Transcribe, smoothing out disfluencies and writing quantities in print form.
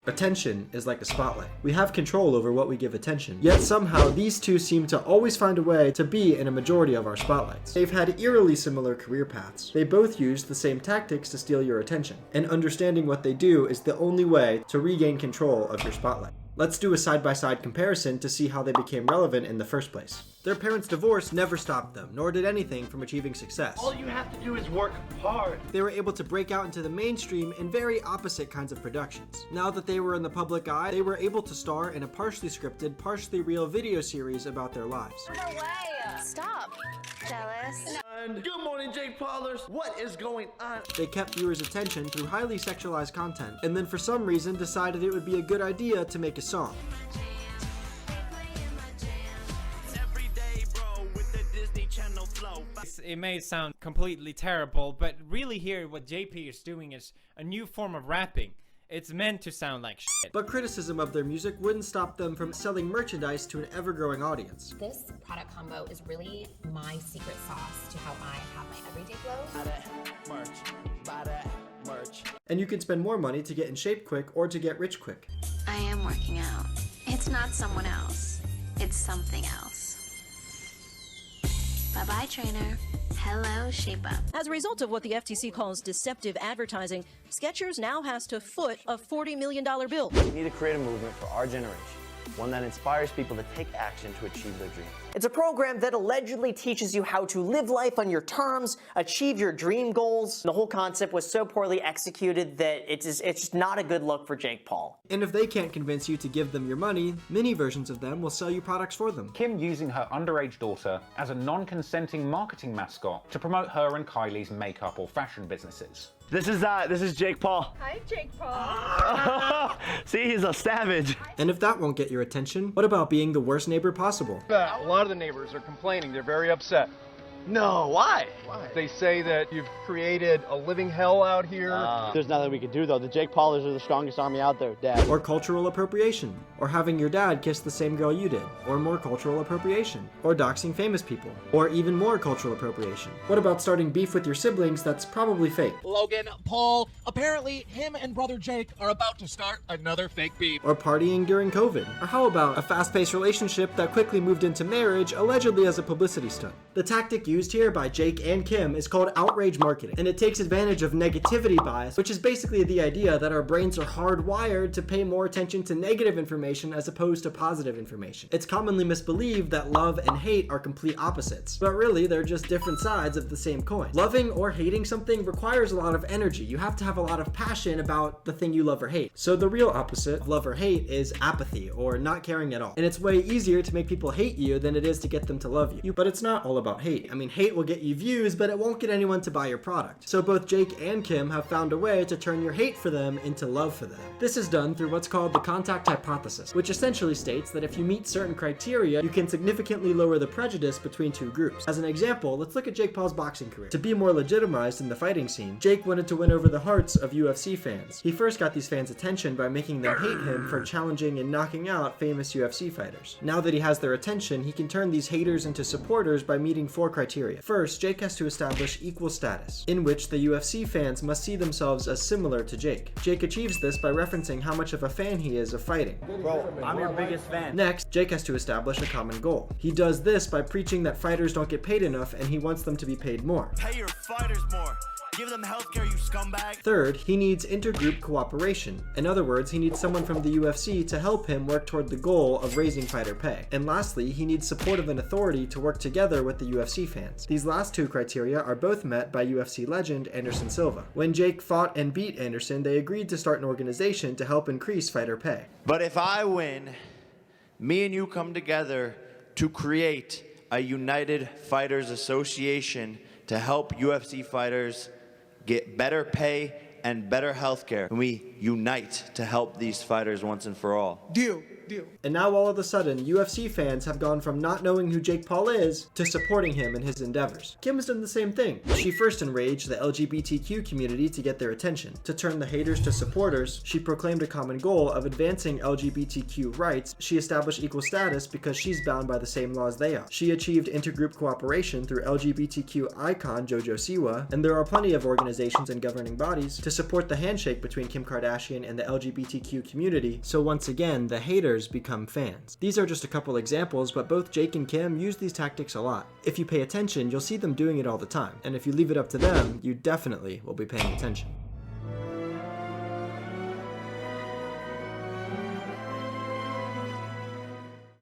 Attention is like a spotlight. We have control over what we give attention, yet somehow these two seem to always find a way to be in a majority of our spotlights. They've had eerily similar career paths. They both use the same tactics to steal your attention, and understanding what they do is the only way to regain control of your spotlight. Let's do a side-by-side comparison to see how they became relevant in the first place. Their parents' divorce never stopped them, nor did anything from achieving success. All you have to do is work hard. They were able to break out into the mainstream in very opposite kinds of productions. Now that they were in the public eye, they were able to star in a partially scripted, partially real video series about their lives. No way! Stop! Jealous. Good morning, Jake Paulers. What is going on? They kept viewers' attention through highly sexualized content, and then for some reason decided it would be a good idea to make a song. It may sound completely terrible, but really here what JP is doing is a new form of rapping. It's meant to sound like shit. But criticism of their music wouldn't stop them from selling merchandise to an ever-growing audience. This product combo is really my secret sauce to how I have my everyday flow. Buy that merch. And you can spend more money to get in shape quick or to get rich quick. I am working out. It's not someone else. It's something else. Bye-bye, trainer. Hello, Shape Up. As a result of what the FTC calls deceptive advertising, Skechers now has to foot a $40 million bill. We need to create a movement for our generation, one that inspires people to take action to achieve their dreams. It's a program that allegedly teaches you how to live life on your terms, achieve your dream goals. The whole concept was so poorly executed that it's just not a good look for Jake Paul. And if they can't convince you to give them your money, mini versions of them will sell you products for them. Kim using her underage daughter as a non-consenting marketing mascot to promote her and Kylie's makeup or fashion businesses. This is Jake Paul. Hi, Jake Paul. See, he's a savage. And if that won't get your attention, what about being the worst neighbor possible? A lot of the neighbors are complaining. They're very upset. No, why? They say that you've created a living hell out here. There's nothing we can do, though. The Jake Paulers are the strongest army out there, Dad. Or cultural appropriation. Or having your dad kiss the same girl you did. Or more cultural appropriation. Or doxing famous people. Or even more cultural appropriation. What about starting beef with your siblings that's probably fake? Logan Paul, apparently him and brother Jake are about to start another fake beef. Or partying during COVID. Or how about a fast-paced relationship that quickly moved into marriage, allegedly as a publicity stunt? The tactic used here by Jake and Kim is called outrage marketing, and it takes advantage of negativity bias, which is basically the idea that our brains are hardwired to pay more attention to negative information as opposed to positive information. It's commonly misbelieved that love and hate are complete opposites, but really they're just different sides of the same coin. Loving or hating something requires a lot of energy. You have to have a lot of passion about the thing you love or hate. So the real opposite of love or hate is apathy, or not caring at all. And it's way easier to make people hate you than it is to get them to love you. But it's not all about hate. I mean, hate will get you views, but it won't get anyone to buy your product. So both Jake and Kim have found a way to turn your hate for them into love for them. This is done through what's called the contact hypothesis, which essentially states that if you meet certain criteria, you can significantly lower the prejudice between two groups. As an example, let's look at Jake Paul's boxing career. To be more legitimized in the fighting scene, Jake wanted to win over the hearts of UFC fans. He first got these fans' attention by making them hate him for challenging and knocking out famous UFC fighters. Now that he has their attention, he can turn these haters into supporters by meeting 4 criteria. First, Jake has to establish equal status, in which the UFC fans must see themselves as similar to Jake. Jake achieves this by referencing how much of a fan he is of fighting. Bro, I'm your biggest fan. Next, Jake has to establish a common goal. He does this by preaching that fighters don't get paid enough and he wants them to be paid more. Pay your fighters more. Give them healthcare, you scumbag. Third, he needs intergroup cooperation. In other words, he needs someone from the UFC to help him work toward the goal of raising fighter pay. And lastly, he needs support of an authority to work together with the UFC fans. These last 2 criteria are both met by UFC legend Anderson Silva. When Jake fought and beat Anderson, they agreed to start an organization to help increase fighter pay. But if I win, me and you come together to create a United Fighters Association to help UFC fighters get better pay and better health care. And we unite to help these fighters once and for all. Deal. deal. And now all of a sudden, UFC fans have gone from not knowing who Jake Paul is to supporting him in his endeavors. Kim has done the same thing. She first enraged the LGBTQ community to get their attention. To turn the haters to supporters, she proclaimed a common goal of advancing LGBTQ rights. She established equal status because she's bound by the same laws they are. She achieved intergroup cooperation through LGBTQ icon Jojo Siwa, and there are plenty of organizations and governing bodies to support the handshake between Kim Kardashian and the LGBTQ community, so once again, the haters become fans. These are just a couple examples, but both Jake and Kim use these tactics a lot. If you pay attention, you'll see them doing it all the time, and if you leave it up to them, you definitely will be paying attention.